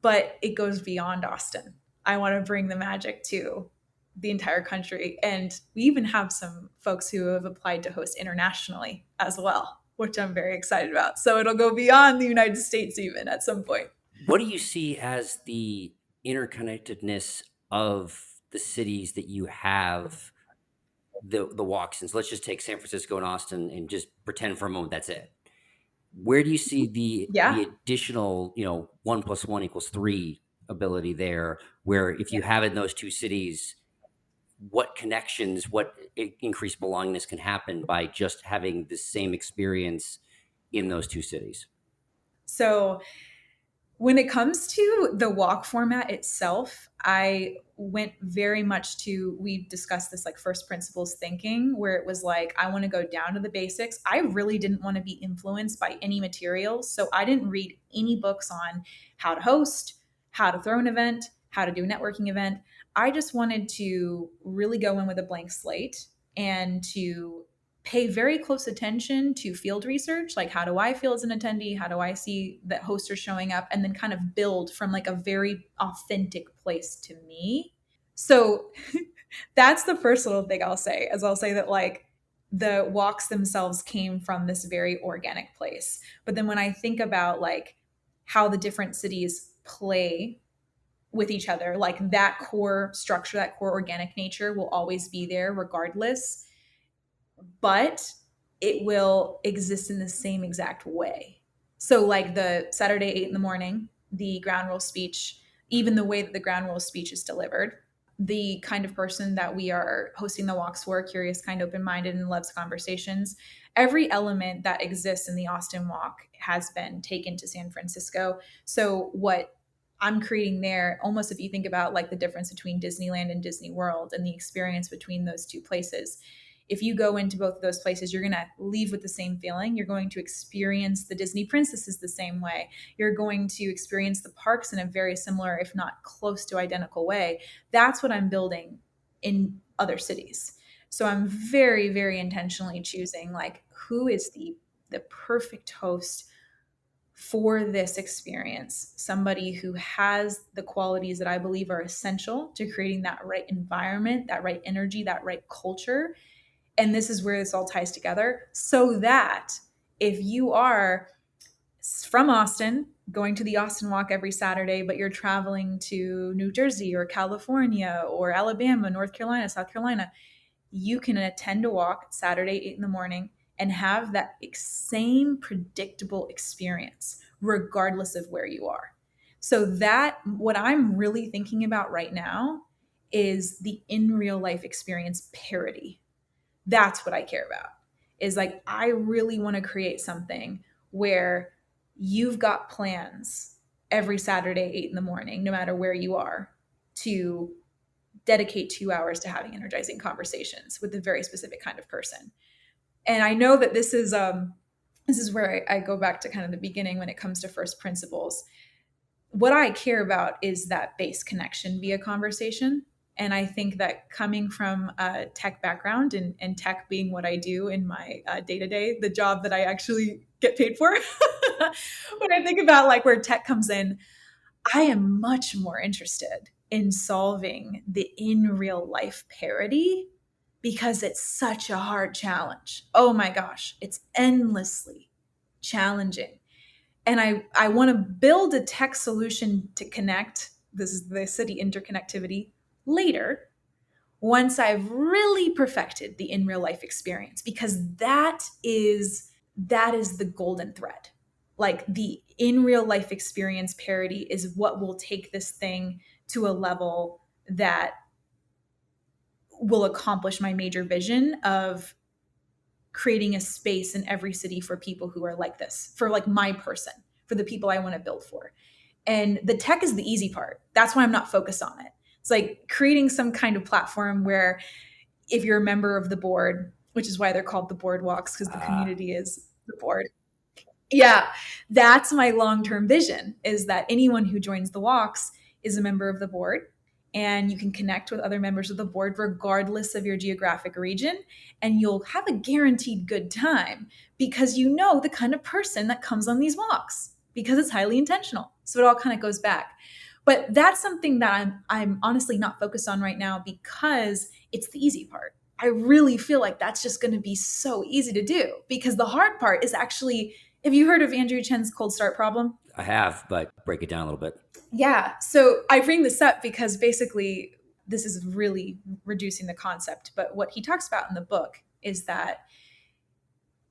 but it goes beyond Austin. I want to bring the magic to the entire country. And we even have some folks who have applied to host internationally as well, which I'm very excited about. So it'll go beyond the United States even at some point. What do you see as the interconnectedness of the cities that you have the walks in? So let's just take San Francisco and Austin and just pretend for a moment that's it. Where do you see the additional, 1+1=3 ability there, where if you have in those two cities, what connections, what increased belongingness can happen by just having the same experience in those two cities? So when it comes to the walk format itself, I went very much to, we discussed this like first principles thinking, where it was like, I want to go down to the basics. I really didn't want to be influenced by any materials. So I didn't read any books on how to host, how to throw an event, how to do a networking event. I just wanted to really go in with a blank slate and to pay very close attention to field research. Like, how do I feel as an attendee? How do I see that hosts are showing up? And then kind of build from like a very authentic place to me. So that's the first little thing I'll say, is I'll say that like the walks themselves came from this very organic place. But then when I think about like how the different cities play with each other, like that core structure, that core organic nature will always be there regardless, but it will exist in the same exact way. So like the Saturday 8 in the morning, the ground rule speech, even the way that the ground rule speech is delivered, the kind of person that we are hosting the walks for, curious, kind, open-minded, and loves conversations, every element that exists in the Austin walk has been taken to San Francisco. So what I'm creating there, almost if you think about like the difference between Disneyland and Disney World and the experience between those two places, if you go into both of those places, you're going to leave with the same feeling. You're going to experience the Disney princesses the same way. You're going to experience the parks in a very similar, if not close to identical way. That's what I'm building in other cities. So I'm very, very intentionally choosing like who is the perfect host for this experience. Somebody who has the qualities that I believe are essential to creating that right environment, that right energy, that right culture. And this is where this all ties together, so that if you are from Austin, going to the Austin Walk every Saturday, but you're traveling to New Jersey or California or Alabama, North Carolina, South Carolina, you can attend a walk Saturday 8 in the morning and have that same predictable experience, regardless of where you are. So that, what I'm really thinking about right now is the in real life experience parity. That's what I care about, is like, I really want to create something where you've got plans every Saturday, 8 in the morning, no matter where you are, to dedicate 2 hours to having energizing conversations with a very specific kind of person. And I know that this is where I go back to kind of the beginning when it comes to first principles. What I care about is that base connection via conversation. And I think that coming from a tech background and tech being what I do in my day-to-day, the job that I actually get paid for, when I think about like where tech comes in, I am much more interested in solving the in real life parity, because it's such a hard challenge. Oh my gosh, it's endlessly challenging. And I want to build a tech solution to connect, this is the city interconnectivity, later, once I've really perfected the in real life experience, because that is the golden thread. Like the in real life experience parity is what will take this thing to a level that will accomplish my major vision of creating a space in every city for people who are like this, for like my person, for the people I want to build for. And the tech is the easy part. That's why I'm not focused on it. It's like creating some kind of platform where if you're a member of the board, which is why they're called the boardwalks, because the community is the board. Yeah, that's my long-term vision, is that anyone who joins the walks is a member of the board. and you can connect with other members of the board regardless of your geographic region, and you'll have a guaranteed good time because you know the kind of person that comes on these walks because it's highly intentional. So it all kind of goes back. But that's something that I'm honestly not focused on right now because it's the easy part. I really feel like that's just going to be so easy to do because the hard part is actually, have you heard of Andrew Chen's cold start problem? I have, but break it down a little bit. Yeah. So I bring this up because basically this is really reducing the concept. But what he talks about in the book is that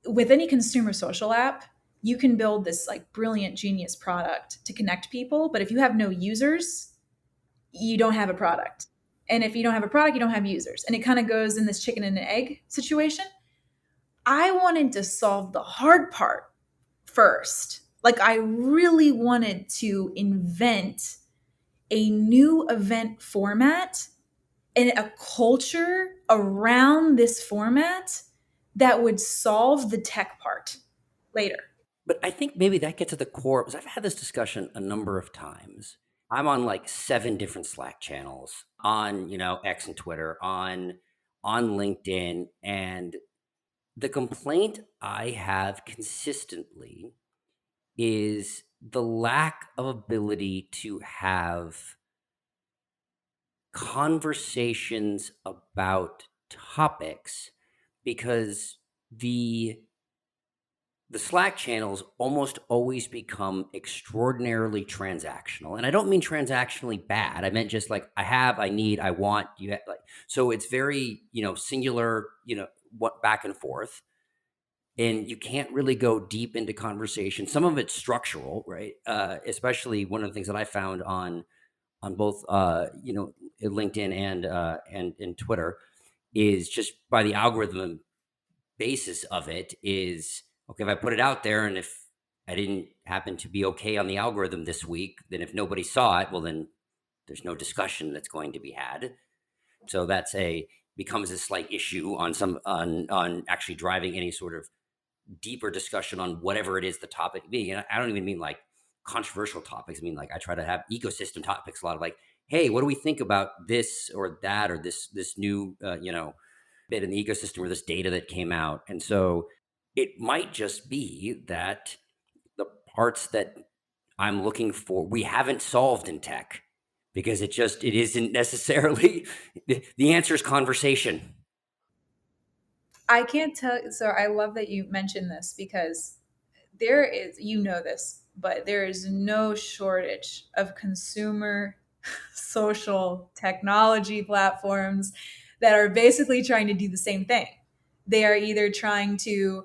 with any consumer social app, you can build this like brilliant genius product to connect people. But if you have no users, you don't have a product. And if you don't have a product, you don't have users. And it kind of goes in this chicken and an egg situation. I wanted to solve the hard part first. Like I really wanted to invent a new event format and a culture around this format that would solve the tech part later. But I think maybe that gets to the core, because I've had this discussion a number of times. I'm on like 7 different Slack channels on, X and Twitter, on LinkedIn, and the complaint I have consistently is the lack of ability to have conversations about topics because the Slack channels almost always become extraordinarily transactional. And I don't mean transactionally bad. I meant just like I need, I want, you have like, so it's very, singular, what back and forth. And you can't really go deep into conversation. Some of it's structural, right? Especially one of the things that I found on both, LinkedIn and Twitter is just by the algorithm basis of it is, okay, if I put it out there and if I didn't happen to be okay on the algorithm this week, then if nobody saw it, well, then there's no discussion that's going to be had. So becomes a slight issue on actually driving any sort of deeper discussion on whatever it is the topic being. And I don't even mean like controversial topics. I mean, like I try to have ecosystem topics, a lot of like, hey, what do we think about this or that, or this new, bit in the ecosystem or this data that came out. And so it might just be that the parts that I'm looking for, we haven't solved in tech because it isn't necessarily, the answer is conversation. I can't tell. So I love that you mentioned this because there is, this, but there is no shortage of consumer social technology platforms that are basically trying to do the same thing. They are either trying to,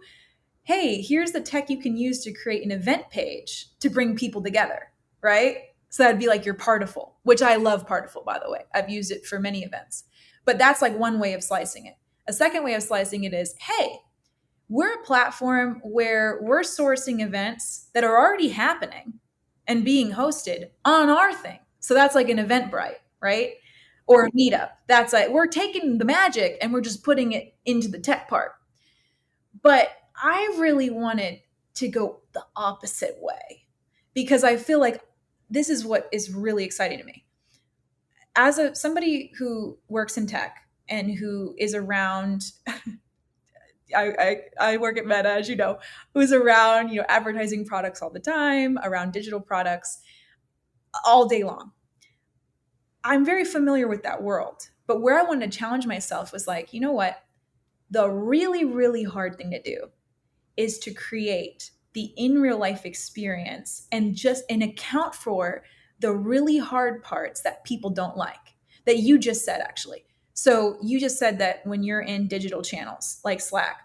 hey, here's the tech you can use to create an event page to bring people together, right? So that'd be like your Partiful, which I love Partiful, by the way. I've used it for many events. But that's like one way of slicing it. A second way of slicing it is, hey, we're a platform where we're sourcing events that are already happening and being hosted on our thing. So that's like an Eventbrite, right? Or a meetup. That's like, we're taking the magic and we're just putting it into the tech part. But I really wanted to go the opposite way because I feel like this is what is really exciting to me. As somebody who works in tech and who is around, I work at Meta, as you know, who's around, advertising products all the time, around digital products all day long. I'm very familiar with that world. But where I wanted to challenge myself was like, you know what? The really, really hard thing to do is to create the in real life experience and account for the really hard parts that people don't like, that you just said, actually. So you just said that when you're in digital channels like Slack,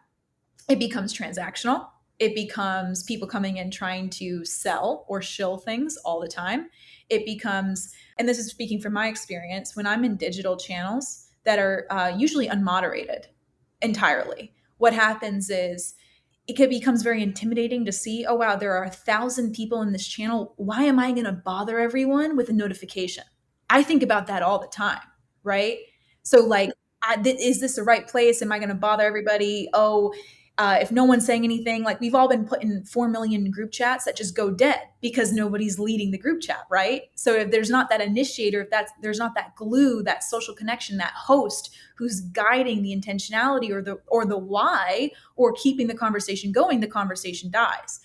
it becomes transactional. It becomes people coming in trying to sell or shill things all the time. It becomes, and this is speaking from my experience, when I'm in digital channels that are usually unmoderated entirely, what happens is it becomes very intimidating to see, oh, wow, there are 1,000 people in this channel. Why am I going to bother everyone with a notification? I think about that all the time, right? So like, is this the right place? Am I going to bother everybody? Oh, If no one's saying anything, like we've all been put in 4 million group chats that just go dead because nobody's leading the group chat, right? So if there's not that initiator, if there's not that glue, that social connection, that host who's guiding the intentionality or the why, or keeping the conversation going, the conversation dies.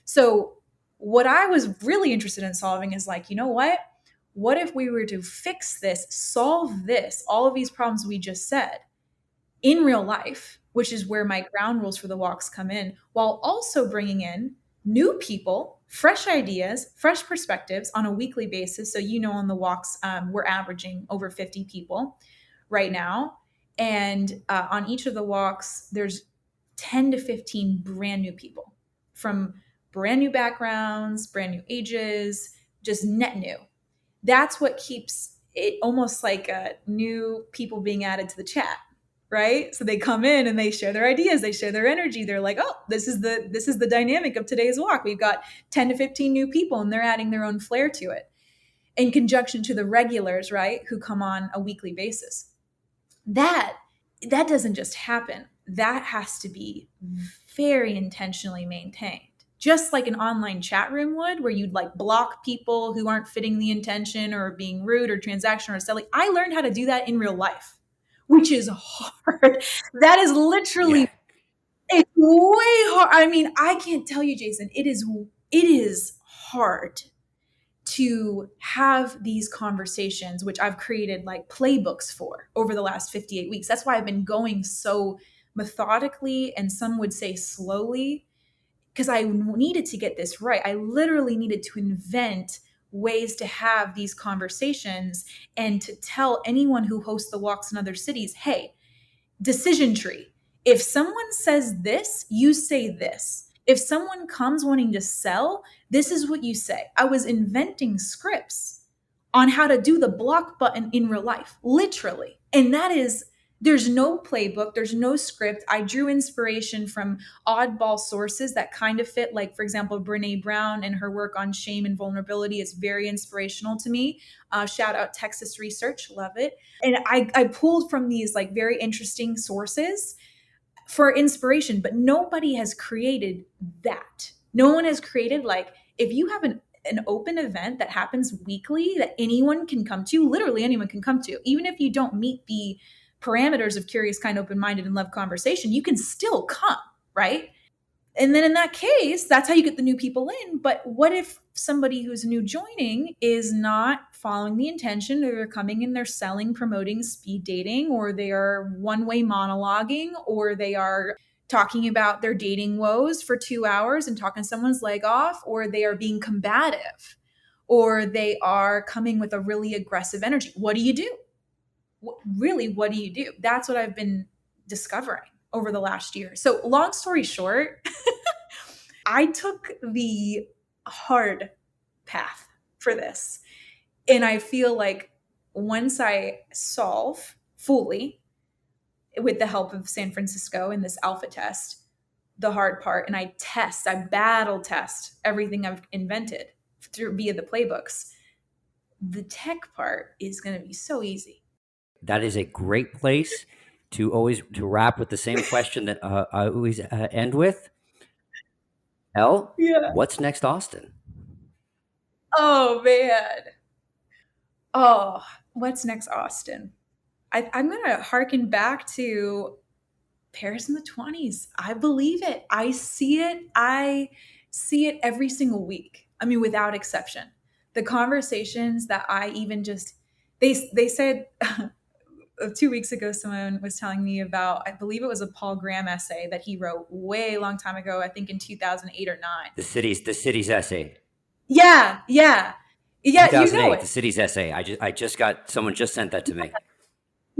So what I was really interested in solving is like, you know what if we were to fix this, solve this, all of these problems we just said in real life, which is where my ground rules for the walks come in, while also bringing in new people, fresh ideas, fresh perspectives on a weekly basis. So, on the walks, we're averaging over 50 people right now. And on each of the walks, there's 10 to 15 brand new people from brand new backgrounds, brand new ages, just net new. That's what keeps it almost like new people being added to the chat, right? So they come in and they share their ideas, they share their energy. They're like, oh, this is the dynamic of today's walk. We've got 10 to 15 new people and they're adding their own flair to it in conjunction to the regulars, right, who come on a weekly basis. That doesn't just happen. That has to be very intentionally maintained. Just like an online chat room would, where you'd like block people who aren't fitting the intention or being rude or transactional or selling. I learned how to do that in real life, which is hard. That is literally, it's way hard. I mean, I can't tell you, Jason, it is hard to have these conversations, which I've created like playbooks for over the last 58 weeks. That's why I've been going so methodically, and some would say slowly, because I needed to get this right. I literally needed to invent ways to have these conversations and to tell anyone who hosts the walks in other cities, hey, decision tree. If someone says this, you say this. If someone comes wanting to sell, this is what you say. I was inventing scripts on how to do the block button in real life, literally. And there's no playbook, there's no script. I drew inspiration from oddball sources that kind of fit. Like, for example, Brene Brown and her work on shame and vulnerability is very inspirational to me. Shout out Texas Research, love it. And I pulled from these like very interesting sources for inspiration, but nobody has created that. No one has created, like, if you have an open event that happens weekly that anyone can come to, literally anyone can come to, even if you don't meet the parameters of curious, kind, open-minded, and love conversation, you can still come, right? And then in that case, that's how you get the new people in. But what if somebody who's new joining is not following the intention, or they're coming in, they're selling, promoting speed dating, or they are one-way monologuing, or they are talking about their dating woes for 2 hours and talking someone's leg off, or they are being combative, or they are coming with a really aggressive energy? What do you do? What do you do? That's what I've been discovering over the last year. So long story short, I took the hard path for this. And I feel like once I solve fully, with the help of San Francisco in this alpha test, the hard part, and I battle test everything I've invented via the playbooks, the tech part is going to be so easy. That is a great place to wrap with the same question that I always end with. Elle, Yeah. what's next, Austin? Oh, man. Oh, what's next, Austin? I'm going to harken back to Paris in the 20s. I believe it. I see it. I see it every single week. I mean, without exception. The conversations that I even just, they said 2 weeks ago, someone was telling me about, I believe it was a Paul Graham essay that he wrote way long time ago, I think in 2008 or 9. The city's essay. Yeah. 2008, you know it. The city's essay. Someone just sent that to me.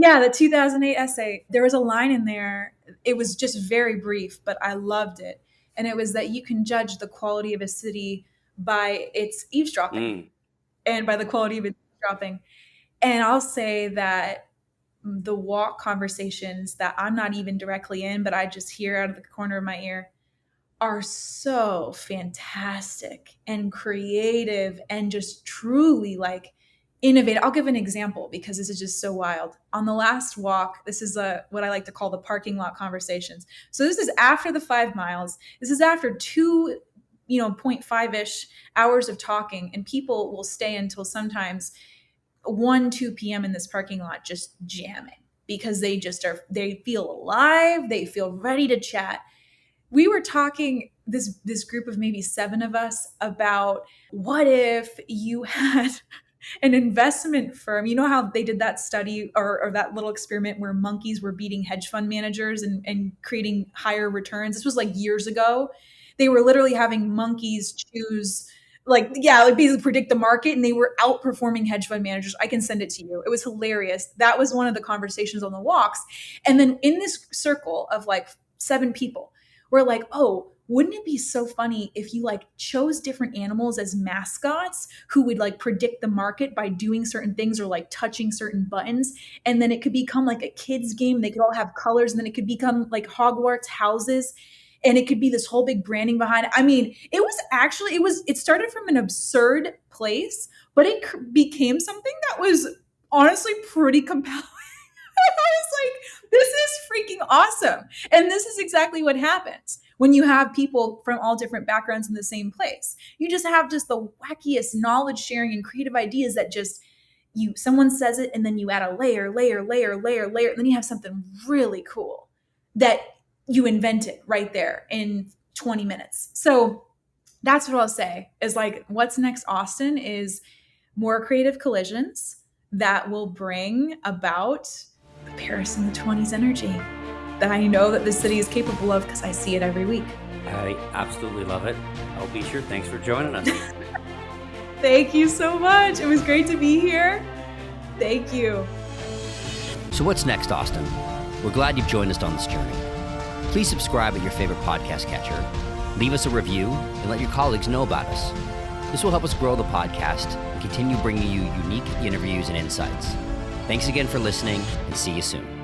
Yeah, the 2008 essay. There was a line in there. It was just very brief, but I loved it. And it was that you can judge the quality of a city by its eavesdropping and by the quality of its eavesdropping. And I'll say that the walk conversations that I'm not even directly in, but I just hear out of the corner of my ear, are so fantastic and creative and just truly like innovative. I'll give an example because this is just so wild. On the last walk, this is what I like to call the parking lot conversations. So this is after the 5 miles. This is after 0.5-ish hours of talking, and people will stay until sometimes 1-2 p.m. in this parking lot just jamming because they feel alive. They feel ready to chat. We were talking, this group of maybe 7 of us, about what if you had an investment firm. You know how they did that study or that little experiment where monkeys were beating hedge fund managers and creating higher returns? This was like years ago. They were literally having monkeys choose, basically predict the market, and they were outperforming hedge fund managers. I can send it to you. It was hilarious. That was one of the conversations on the walks. And then in this circle of like 7 people, we're like, oh, wouldn't it be so funny if you like chose different animals as mascots who would like predict the market by doing certain things or like touching certain buttons? And then it could become like a kid's game. They could all have colors, and then it could become like Hogwarts houses. And it could be this whole big branding behind it. I mean, it started from an absurd place, but it became something that was honestly pretty compelling. I was like, this is freaking awesome. And this is exactly what happens when you have people from all different backgrounds in the same place. You just have just the wackiest knowledge sharing and creative ideas that just someone says it, and then you add a layer, and then you have something really cool that you invented right there in 20 minutes. So that's what I'll say is like, what's next, Austin, is more creative collisions that will bring about the Paris in the 20s energy that I know that this city is capable of because I see it every week. I absolutely love it. Elle Beecher, thanks for joining us. Thank you so much. It was great to be here. Thank you. So what's next, Austin? We're glad you've joined us on this journey. Please subscribe at your favorite podcast catcher, leave us a review, and let your colleagues know about us. This will help us grow the podcast and continue bringing you unique interviews and insights. Thanks again for listening, and see you soon.